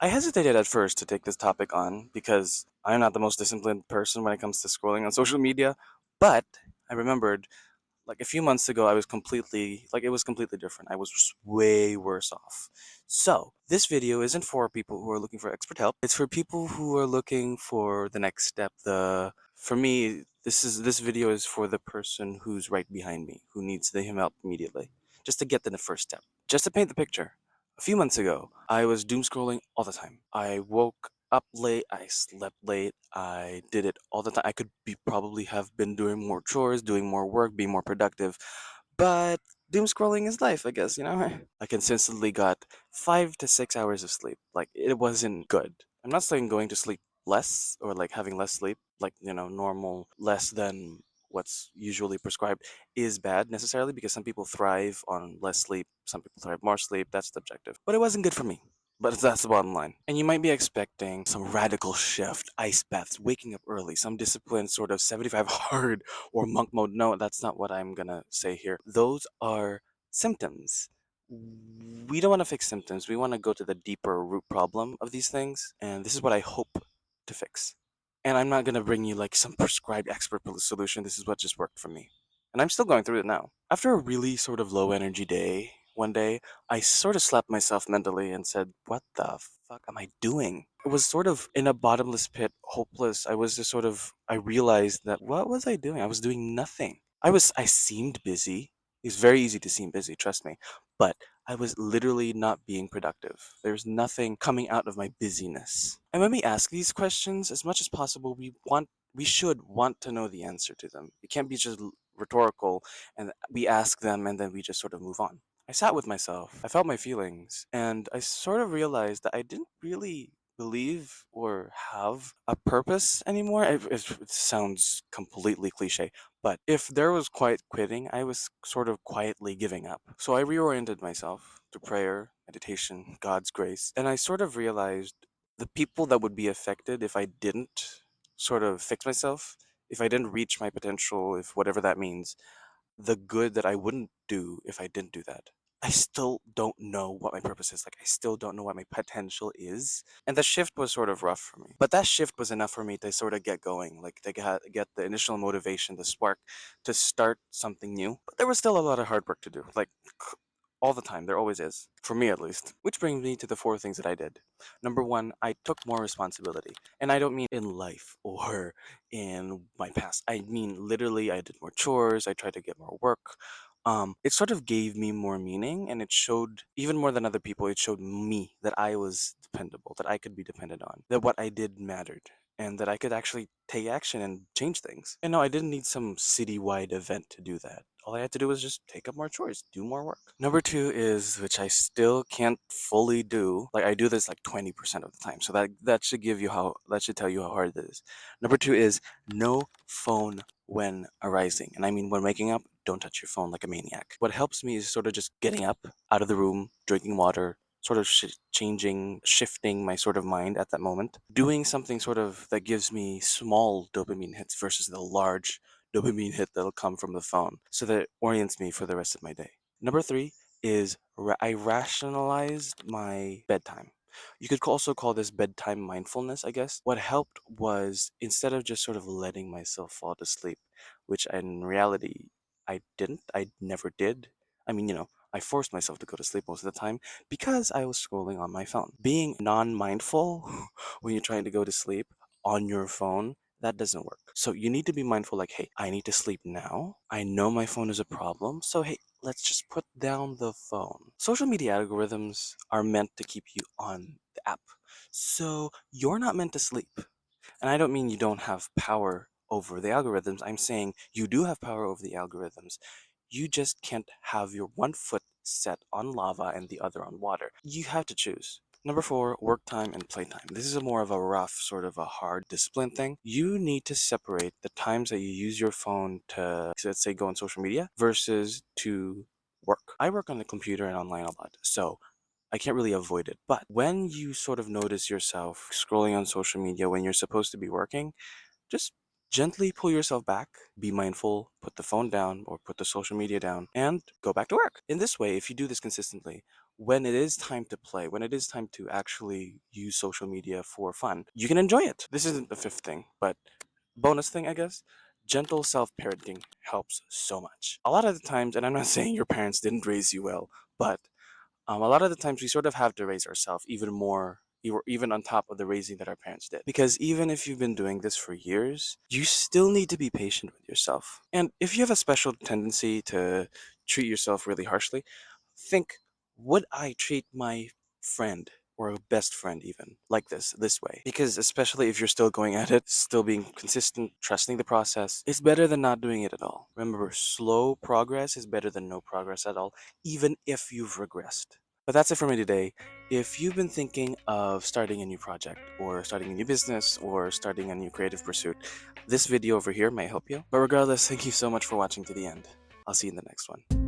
I hesitated at first to take this topic on because I'm not the most disciplined person when it comes to scrolling on social media, but I remembered like a few months ago I was completely like it was completely different. I was just way worse off. So, this video isn't for people who are looking for expert help. It's for people who are looking for the next step. The For me, this video is for the person who's right behind me, who needs the help immediately, just to get to the first step. Just to paint the picture. A few months ago, I was doom scrolling all the time. I woke up late, I slept late, I did it all the time. I could be probably have been doing more chores, doing more work, being more productive, but doom scrolling is life, I guess, you know? I consistently got 5 to 6 hours of sleep. Like, it wasn't good. I'm not saying going to sleep less or like having less sleep, like, normal, less than what's usually prescribed is bad necessarily because some people thrive on less sleep, some people thrive more sleep. That's the objective. But it wasn't good for me. But that's the bottom line. And you might be expecting some radical shift, ice baths, waking up early, some discipline sort of 75 hard or monk mode. No, that's not what I'm gonna say here. Those are symptoms. We don't want to fix symptoms. We want to go to the deeper root problem of these things. And this is what I hope to fix. And I'm not gonna bring you like some prescribed expert solution. This is what just worked for me. And I'm still going through it now. After a really sort of low energy day, one day, I sort of slapped myself mentally and said, "What the fuck am I doing?" It was sort of in a bottomless pit, hopeless. I realized that what was I doing? I was doing nothing. I seemed busy. It's very easy to seem busy, trust me. But I was literally not being productive. There's nothing coming out of my busyness. And when we ask these questions, as much as possible, we should want to know the answer to them. It can't be just rhetorical and we ask them and then we just sort of move on. I sat with myself, I felt my feelings, and I sort of realized that I didn't really believe or have a purpose anymore. It sounds completely cliche, but if there was quiet quitting, I was sort of quietly giving up. So I reoriented myself to prayer, meditation, God's grace, and I sort of realized the people that would be affected if I didn't sort of fix myself, if I didn't reach my potential, if whatever that means, the good that I wouldn't do if I didn't do that. I still don't know what my purpose is. Like, I still don't know what my potential is. And the shift was sort of rough for me. But that shift was enough for me to sort of get going, like, to get the initial motivation, the spark to start something new. But there was still a lot of hard work to do. Like, all the time. There always is. For me, at least. Which brings me to the four things that I did. Number one, I took more responsibility. And I don't mean in life or in my past. I mean, literally, I did more chores. I tried to get more work. It sort of gave me more meaning, and it showed, even more than other people, it showed me that I was dependable, that I could be depended on, that what I did mattered, and that I could actually take action and change things. And no, I didn't need some citywide event to do that. All I had to do was just take up more chores, do more work. Number two is, which I still can't fully do. Like, I do this like 20% of the time. So that should tell you how hard it is. Number two is no phone when arising. And I mean, when waking up, don't touch your phone like a maniac. What helps me is sort of just getting up out of the room, drinking water, sort of shifting my sort of mind at that moment, doing something sort of that gives me small dopamine hits versus the large dopamine hit that'll come from the phone, so that it orients me for the rest of my day. Number three is I rationalized my bedtime. You could also call this bedtime mindfulness, I guess. What helped was instead of just sort of letting myself fall to sleep, which in reality I never did. I mean, I forced myself to go to sleep most of the time because I was scrolling on my phone. Being non mindful when you're trying to go to sleep on your phone, that doesn't work. So you need to be mindful like, hey, I need to sleep now. I know my phone is a problem. So, hey, let's just put down the phone. Social media algorithms are meant to keep you on the app. So you're not meant to sleep. And I don't mean you don't have power over the algorithms. I'm saying you do have power over the algorithms. You just can't have your one foot set on lava and the other on water. You have to choose. Number four, work time and playtime. This is a more of a rough, sort of a hard discipline thing. You need to separate the times that you use your phone to, let's say, go on social media versus to work. I work on the computer and online a lot. So I can't really avoid it. But when you sort of notice yourself scrolling on social media when you're supposed to be working, just Gently pull yourself back, be mindful, put the phone down or put the social media down, and go back to work. In this way, if you do this consistently, when it is time to play, when it is time to actually use social media for fun, you can enjoy it. This isn't the fifth thing, but bonus thing, I guess. Gentle self parenting helps so much. A lot of the times, and I'm not saying your parents didn't raise you well, but a lot of the times we sort of have to raise ourselves even more, even on top of the raising that our parents did. Because even if you've been doing this for years, you still need to be patient with yourself. And if you have a special tendency to treat yourself really harshly, think, would I treat my friend or a best friend even like this way? Because especially if you're still going at it, still being consistent, trusting the process, it's better than not doing it at all. Remember, slow progress is better than no progress at all, even if you've regressed. But that's it for me today. If you've been thinking of starting a new project or starting a new business or starting a new creative pursuit, this video over here might help you. But regardless, thank you so much for watching to the end. I'll see you in the next one.